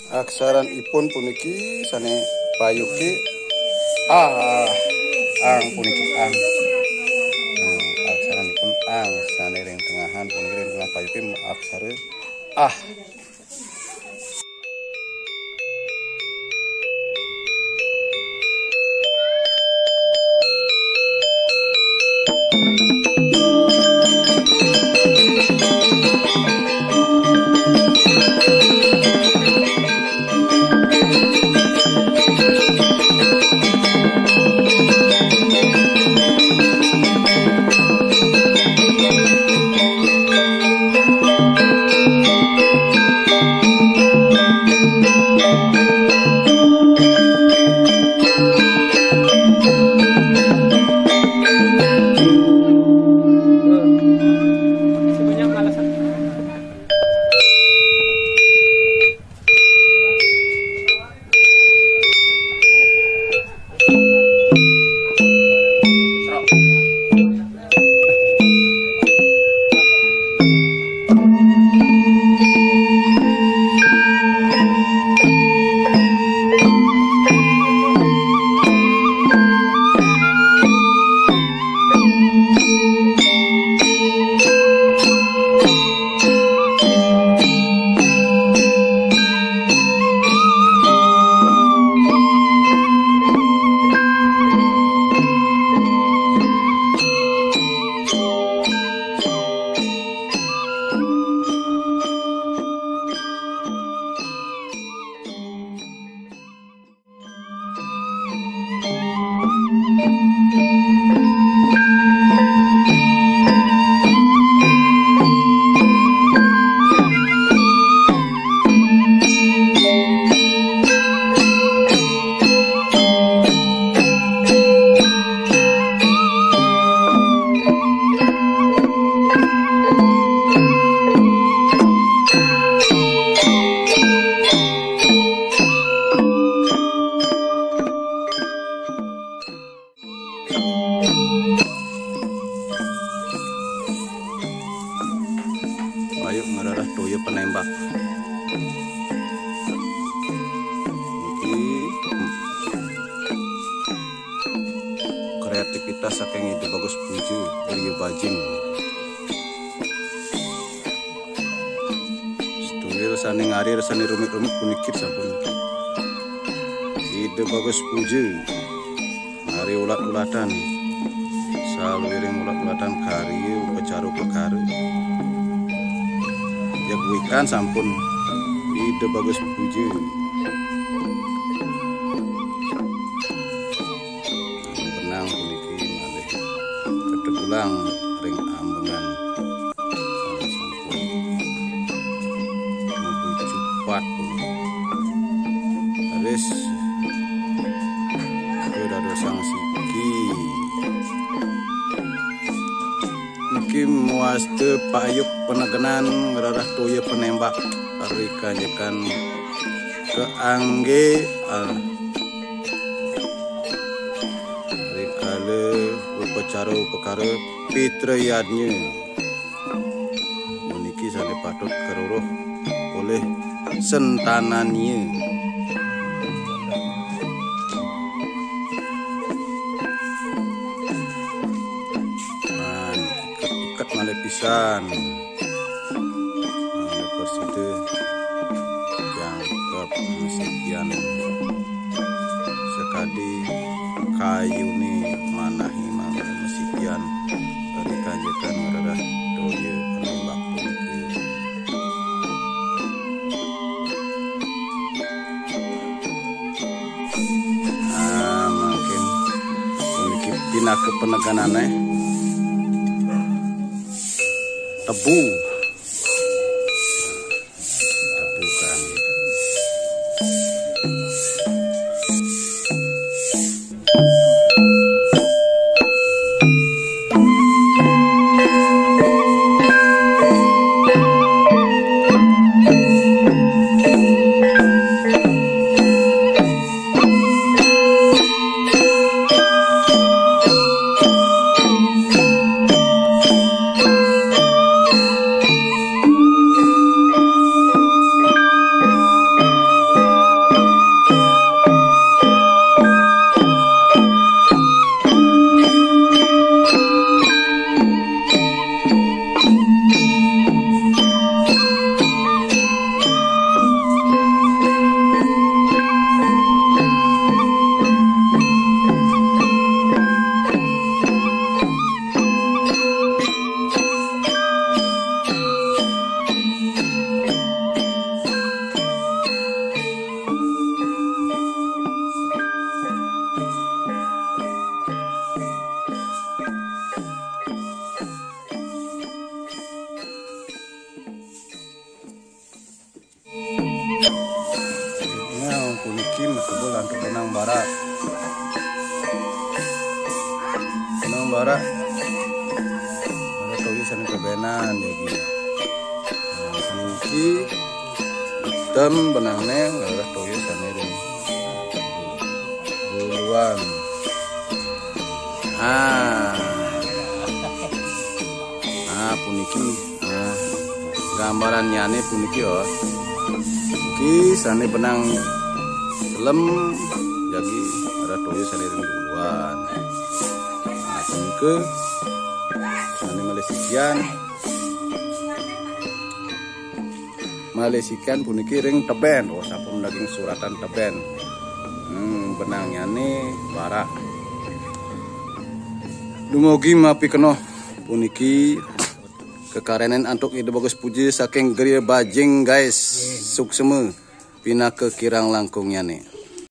Aksaran ipun puniki sane payuki ang puniki ang. Aksaran ipun ang sane ring tengahan puniki ring tengah payuki aksara ah. Payuk ngerarah toya penembak. Kreativitas saking Ide Bagus Puji Ria Bajing. Setunggal sane ngarir sane rumit-rumit punikit sampun. Ide Bagus Puji ngari ulat-ulatan. Saluring ulat-ulatan karya upacara perkara. Jaguikan sampun Ide Bagus Puji. Benang puniki malih ketegulang ring ambengan sampun menuju pat puniki. Haris berada sang siki. Niki muaste payuk penegenan ngerarah toya penembak arikanjekan ke angge rikale upacara upakara pitrayadnya meniki sane patut keruruh oleh sentanannya. Malih pisan persida jangkep mesikian sekadi kayu ni manahi mangga mesikian dari kanjekan ngerarah toya penembak puniki. Mungkin puniki pindah ke peneganannya tebu. puniki makebul untuk benang bara. Benang bara ada toyo sana kebenan jadi. Puniki hitam benangnya ada toyo sana ring duluan. Puniki gambarannya nih puniki oh. Ki sane benang lem jadi ada toyo sane duluan. Puniki sane Malaysian puniki ring teben oh sampun daging suratan teben. Benangnya nih bara. Dumugi mapi keno puniki kekarenan antuk ide bagus puji saking Geria Bajing guys sukseme pina ke kirang langkungnya nih.